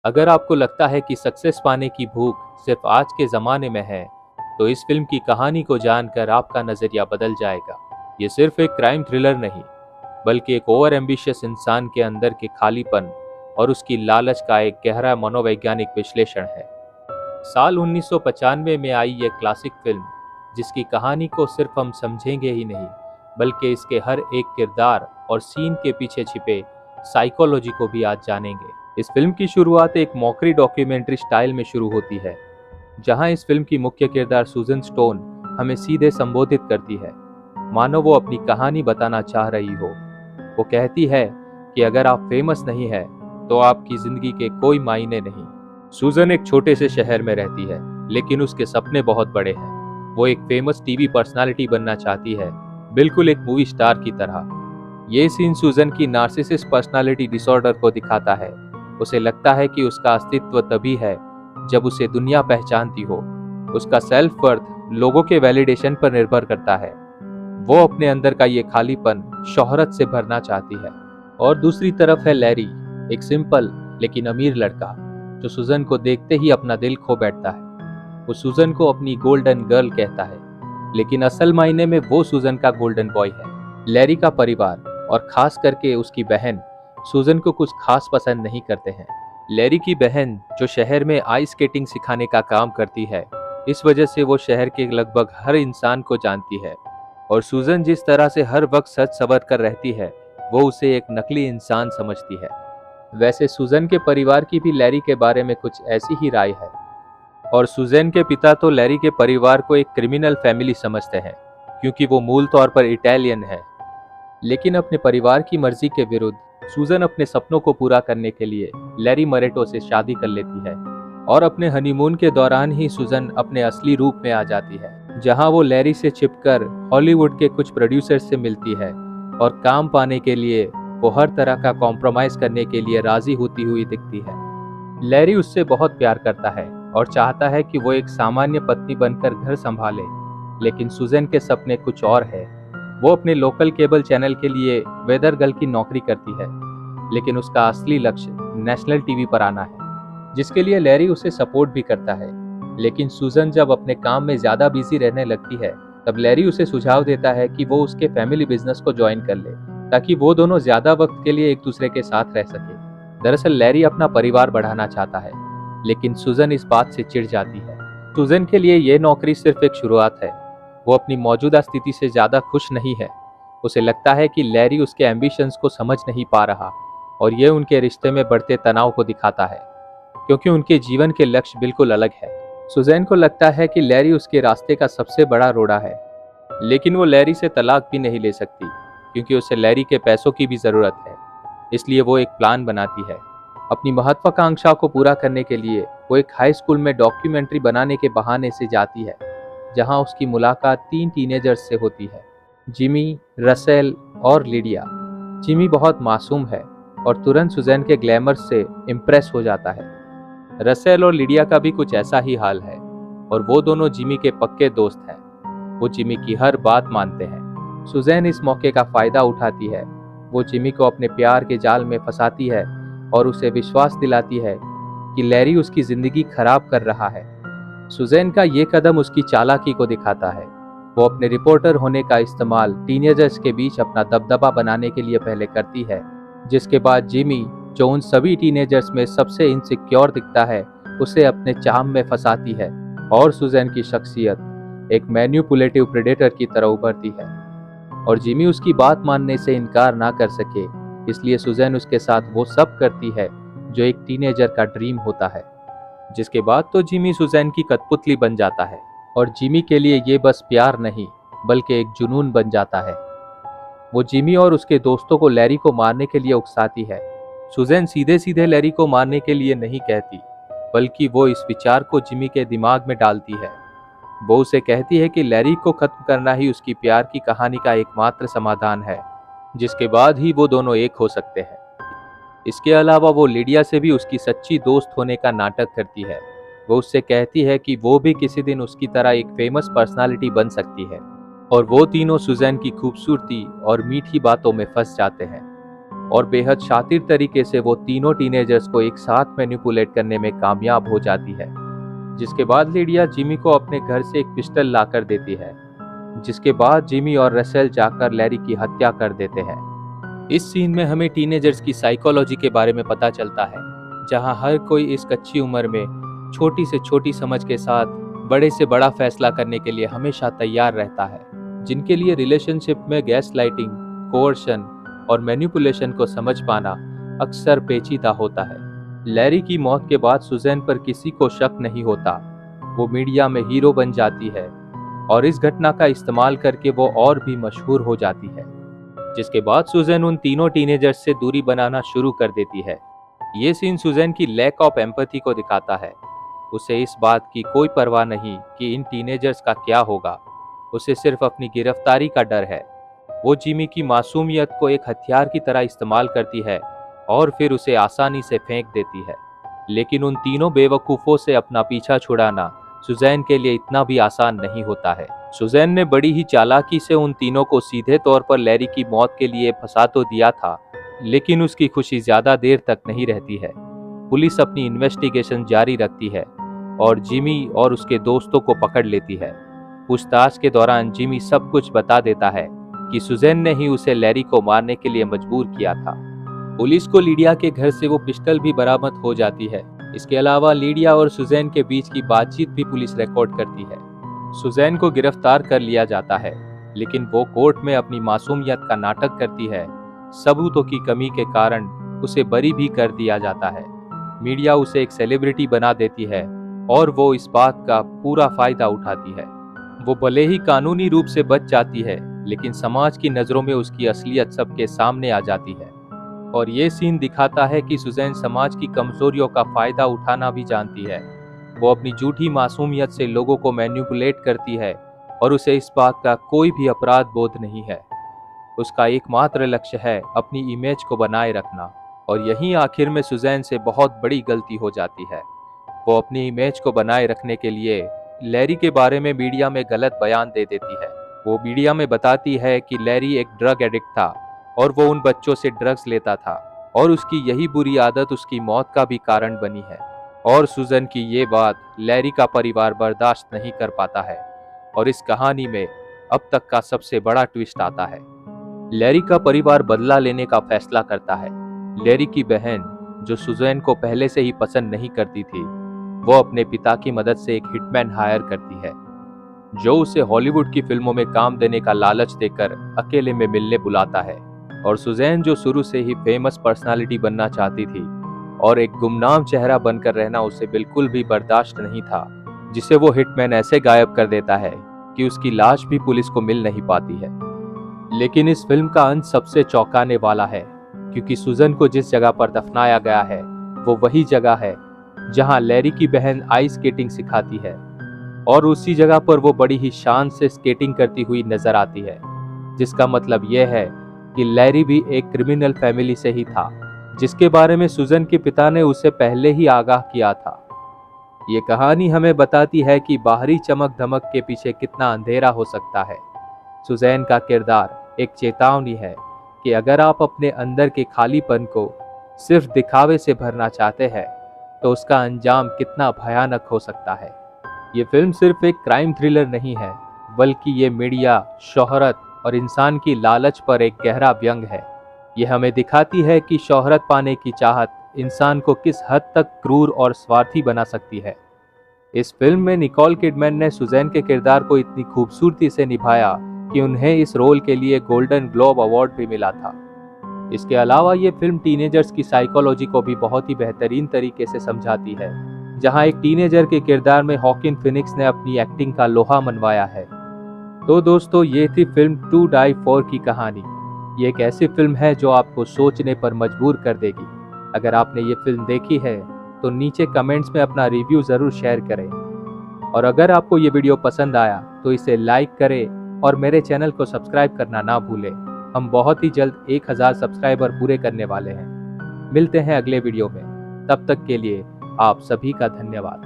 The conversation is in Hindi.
अगर आपको लगता है कि सक्सेस पाने की भूख सिर्फ आज के ज़माने में है, तो इस फिल्म की कहानी को जानकर आपका नज़रिया बदल जाएगा। ये सिर्फ एक क्राइम थ्रिलर नहीं, बल्कि एक ओवर एम्बिशियस इंसान के अंदर के खालीपन और उसकी लालच का एक गहरा मनोवैज्ञानिक विश्लेषण है। साल 1995 में आई ये क्लासिक फिल्म, जिसकी कहानी को सिर्फ हम समझेंगे ही नहीं, बल्कि इसके हर एक किरदार और सीन के पीछे छिपे साइकोलॉजी को भी आज जानेंगे। इस फिल्म की शुरुआत एक मॉकरी डॉक्यूमेंट्री स्टाइल में शुरू होती है, जहां इस फिल्म की मुख्य किरदार सुजन स्टोन हमें सीधे संबोधित करती है, मानो वो अपनी कहानी बताना चाह रही हो। वो कहती है कि अगर आप फेमस नहीं है, तो आपकी जिंदगी के कोई मायने नहीं। सुजन एक छोटे से शहर में रहती है, लेकिन उसके सपने बहुत बड़े हैं। वो एक फेमस टीवी पर्सनालिटी बनना चाहती है, बिल्कुल एक मूवी स्टार की तरह। ये सीन सुजन की नार्सिसिस्ट पर्सनालिटी डिसऑर्डर को दिखाता है। उसे लगता है कि उसका अस्तित्व तभी है जब उसे दुनिया पहचानती हो। उसका सेल्फ वर्थ लोगों के वैलिडेशन पर निर्भर करता है। वो अपने अंदर का ये खालीपन शोहरत से भरना चाहती है। और दूसरी तरफ है लैरी, एक सिंपल लेकिन अमीर लड़का, जो सुजन को देखते ही अपना दिल खो बैठता है। वो सुजन को अपनी गोल्डन गर्ल कहता है, लेकिन असल मायने में वो सुजन का गोल्डन बॉय है। लैरी का परिवार और खास करके उसकी बहन सुजन को कुछ खास पसंद नहीं करते हैं। लैरी की बहन, जो शहर में आइस स्केटिंग सिखाने का काम करती है, इस वजह से वो शहर के लगभग हर इंसान को जानती है। और सुजन जिस तरह से हर वक्त सच संवर कर रहती है, वो उसे एक नकली इंसान समझती है। वैसे सुजन के परिवार की भी लैरी के बारे में कुछ ऐसी ही राय है। और सुजैन के पिता तो लैरी के परिवार को एक क्रिमिनल फैमिली समझते हैं, क्योंकि वो मूल तौर पर इटालियन है। लेकिन अपने परिवार की मर्जी के विरुद्ध सुजन अपने सपनों को पूरा करने के लिए लैरी मरेटो से शादी कर लेती है। और अपने हनीमून के दौरान ही सुजन अपने असली रूप में आ जाती है, जहां वो लैरी से छिपकर हॉलीवुड के कुछ प्रोड्यूसर्स से मिलती है और काम पाने के लिए वो हर तरह का कॉम्प्रोमाइज करने के लिए राजी होती हुई दिखती है। लैरी उससे बहुत प्यार करता है और चाहता है कि वो एक सामान्य पत्नी बनकर घर संभाले, लेकिन सुजैन के सपने कुछ और है। वो अपने लोकल केबल चैनल के लिए वेदर गर्ल की नौकरी करती है, लेकिन उसका असली लक्ष्य नेशनल टीवी पर आना है, जिसके लिए लैरी उसे सपोर्ट भी करता है। लेकिन सुजन जब अपने काम में ज्यादा बिजी रहने लगती है, तब लैरी उसे सुझाव देता है कि वो उसके फैमिली बिजनेस को ज्वाइन कर ले, ताकि वो दोनों ज्यादा वक्त के लिए एक दूसरे के साथ रह सके। दरअसल लैरी अपना परिवार बढ़ाना चाहता है, लेकिन सुजन इस बात से चिढ़ जाती है। सुजन के लिए ये नौकरी सिर्फ एक शुरुआत है। वो अपनी मौजूदा स्थिति से ज्यादा खुश नहीं है। उसे लगता है कि लैरी उसके एम्बिशंस को समझ नहीं पा रहा, और ये उनके रिश्ते में बढ़ते तनाव को दिखाता है, क्योंकि उनके जीवन के लक्ष्य बिल्कुल अलग है। सुजैन को लगता है कि लैरी उसके रास्ते का सबसे बड़ा रोड़ा है, लेकिन वो लैरी से तलाक भी नहीं ले सकती, क्योंकि उसे लैरी के पैसों की भी जरूरत है। इसलिए वो एक प्लान बनाती है। अपनी महत्वाकांक्षा को पूरा करने के लिए वो एक हाई स्कूल में डॉक्यूमेंट्री बनाने के बहाने से जाती है, जहां उसकी मुलाकात 3 टीनेजर्स से होती है, जिमी, रसेल और लिडिया। जिमी बहुत मासूम है और तुरंत सुजैन के ग्लैमर से इम्प्रेस हो जाता है। रसेल और लिडिया का भी कुछ ऐसा ही हाल है, और वो दोनों जिमी के पक्के दोस्त हैं। वो जिमी की हर बात मानते हैं। सुजैन इस मौके का फायदा उठाती है। वो जिमी को अपने प्यार के जाल में फंसाती है और उसे विश्वास दिलाती है कि लैरी उसकी जिंदगी खराब कर रहा है। सुजैन का ये कदम उसकी चालाकी को दिखाता है। वो अपने रिपोर्टर होने का इस्तेमाल टीनेजर्स के बीच अपना दबदबा बनाने के लिए पहले करती है, जिसके बाद जिमी, जो उन सभी टीनेजर्स में सबसे इनसिक्योर दिखता है, उसे अपने चाम में फंसाती है। और सुजैन की शख्सियत एक मैन्युपुलेटिव प्रेडेटर की तरह उभरती है, और जिमी उसकी बात मानने से इनकार ना कर सके, इसलिए सुजैन उसके साथ वो सब करती है जो एक टीनेजर का ड्रीम होता है। जिसके बाद तो जिमी सुजैन की कठपुतली बन जाता है, और जिमी के लिए ये बस प्यार नहीं, बल्कि एक जुनून बन जाता है। वो जिमी और उसके दोस्तों को लैरी को मारने के लिए उकसाती है। सुजैन सीधे सीधे लैरी को मारने के लिए नहीं कहती, बल्कि वो इस विचार को जिमी के दिमाग में डालती है। वो उसे कहती है कि लैरी को खत्म करना ही उसकी प्यार की कहानी का एकमात्र समाधान है, जिसके बाद ही वो दोनों एक हो सकते हैं। इसके अलावा वो लिडिया से भी उसकी सच्ची दोस्त होने का नाटक करती है। वो उससे कहती है कि वो भी किसी दिन उसकी तरह एक फेमस पर्सनालिटी बन सकती है, और वो तीनों सुजैन की खूबसूरती और मीठी बातों में फंस जाते हैं। और बेहद शातिर तरीके से वो तीनों टीनेजर्स को एक साथ मैनिपुलेट करने में कामयाब हो जाती है। जिसके बाद लिडिया जिमी को अपने घर से एक पिस्टल लाकर देती है, जिसके बाद जिमी और रसेल जाकर लैरी की हत्या कर देते हैं। इस सीन में हमें टीनेजर्स की साइकोलॉजी के बारे में पता चलता है, जहां हर कोई इस कच्ची उम्र में छोटी से छोटी समझ के साथ बड़े से बड़ा फैसला करने के लिए हमेशा तैयार रहता है, जिनके लिए रिलेशनशिप में गैस लाइटिंग, कोर्शन और मैनिपुलेशन को समझ पाना अक्सर पेचीदा होता है। लैरी की मौत के बाद सुजैन पर किसी को शक नहीं होता। वो मीडिया में हीरो बन जाती है और इस घटना का इस्तेमाल करके वो और भी मशहूर हो जाती है। जिसके बाद सुजैन उन तीनों टीनेजर्स से दूरी बनाना शुरू कर देती है। ये सीन सुजैन की लैक ऑफ एम्पैथी को दिखाता है। उसे इस बात की कोई परवाह नहीं कि इन टीनेजर्स का क्या होगा। उसे सिर्फ अपनी गिरफ्तारी का डर है। वो जिमी की मासूमियत को एक हथियार की तरह इस्तेमाल करती है और फिर उसे आसानी से फेंक देती है। लेकिन उन तीनों बेवकूफ़ों से अपना पीछा छुड़ाना सुजैन के लिए इतना भी आसान नहीं होता है। सुजैन ने बड़ी ही चालाकी से उन तीनों को सीधे तौर पर लैरी की मौत के लिए फंसा तो दिया था, लेकिन उसकी खुशी ज्यादा देर तक नहीं रहती है। पुलिस अपनी इन्वेस्टिगेशन जारी रखती है और जिमी और उसके दोस्तों को पकड़ लेती है। पूछताछ के दौरान जिमी सब कुछ बता देता है कि सुजैन ने ही उसे लैरी को मारने के लिए मजबूर किया था। पुलिस को लिडिया के घर से वो पिस्टल भी बरामद हो जाती है। इसके अलावा लिडिया और सुजैन के बीच की बातचीत भी पुलिस रिकॉर्ड करती है। सुजैन को गिरफ्तार कर लिया जाता है, लेकिन वो कोर्ट में अपनी मासूमियत का नाटक करती है। सबूतों की कमी के कारण उसे बरी भी कर दिया जाता है। मीडिया उसे एक सेलिब्रिटी बना देती है और वो इस बात का पूरा फायदा उठाती है। वो भले ही कानूनी रूप से बच जाती है, लेकिन समाज की नजरों में उसकी असलियत सबके सामने आ जाती है। और ये सीन दिखाता है कि सुजैन समाज की कमजोरियों का फायदा उठाना भी जानती है। वो अपनी झूठी मासूमियत से लोगों को मैनिपुलेट करती है और उसे इस बात का कोई भी अपराध बोध नहीं है। उसका एकमात्र लक्ष्य है अपनी इमेज को बनाए रखना, और यहीं आखिर में सुजैन से बहुत बड़ी गलती हो जाती है। वो अपनी इमेज को बनाए रखने के लिए लैरी के बारे में मीडिया में गलत बयान दे देती है। वो मीडिया में बताती है कि लैरी एक ड्रग एडिक्ट था और वो उन बच्चों से ड्रग्स लेता था और उसकी यही बुरी आदत उसकी मौत का भी कारण बनी है। और सुजैन की ये बात लैरी का परिवार बर्दाश्त नहीं कर पाता है और इस कहानी में अब तक का सबसे बड़ा ट्विस्ट आता है। लैरी का परिवार बदला लेने का फैसला करता है। लैरी की बहन, जो सुजैन को पहले से ही पसंद नहीं करती थी, वो अपने पिता की मदद से एक हिटमैन हायर करती है, जो उसे हॉलीवुड की फिल्मों में काम देने का लालच देकर अकेले में मिलने बुलाता है। और सुजैन, जो शुरू से ही फेमस पर्सनालिटी बनना चाहती थी और एक गुमनाम चेहरा बनकर रहना उसे बिल्कुल भी बर्दाश्त नहीं था, जिसे वो हिटमैन ऐसे गायब कर देता है कि उसकी लाश भी पुलिस को मिल नहीं पाती है। लेकिन इस फिल्म का अंत सबसे चौंकाने वाला है, क्योंकि सुजैन को जिस जगह पर दफनाया गया है वो वही जगह है जहां लैरी की बहन आइस स्केटिंग सिखाती है, और उसी जगह पर वो बड़ी ही शान से स्केटिंग करती हुई नजर आती है। जिसका मतलब यह है कि लैरी भी एक क्रिमिनल फैमिली से ही था, जिसके बारे में सुजैन के पिता ने उसे पहले ही आगाह किया था। ये कहानी हमें बताती है कि बाहरी चमक धमक के पीछे कितना अंधेरा हो सकता है। सुजैन का किरदार एक चेतावनी है कि अगर आप अपने अंदर के खालीपन को सिर्फ दिखावे से भरना चाहते हैं, तो उसका अंजाम कितना भयानक हो सकता है। ये फिल्म सिर्फ एक क्राइम थ्रिलर नहीं है, बल्कि ये मीडिया, शोहरत और इंसान की लालच पर एक गहरा व्यंग है। ये हमें दिखाती है कि शोहरत पाने की चाहत इंसान को किस हद तक क्रूर और स्वार्थी बना सकती है। इस फिल्म में निकोल किडमैन ने सुजैन के किरदार को इतनी खूबसूरती से निभाया कि उन्हें इस रोल के लिए गोल्डन ग्लोब अवार्ड भी मिला था। इसके अलावा ये फिल्म टीनेजर्स की साइकोलॉजी को भी बहुत ही बेहतरीन तरीके से समझाती है, जहां एक टीनेजर के किरदार में हॉकिन फिनिक्स ने अपनी एक्टिंग का लोहा मनवाया है। तो दोस्तों, ये थी फिल्म टू डाई फॉर की कहानी। ये एक ऐसी फिल्म है जो आपको सोचने पर मजबूर कर देगी। अगर आपने ये फिल्म देखी है तो नीचे कमेंट्स में अपना रिव्यू जरूर शेयर करें, और अगर आपको ये वीडियो पसंद आया तो इसे लाइक करें और मेरे चैनल को सब्सक्राइब करना ना भूलें। हम बहुत ही जल्द 1000 सब्सक्राइबर पूरे करने वाले हैं। मिलते हैं अगले वीडियो में, तब तक के लिए आप सभी का धन्यवाद।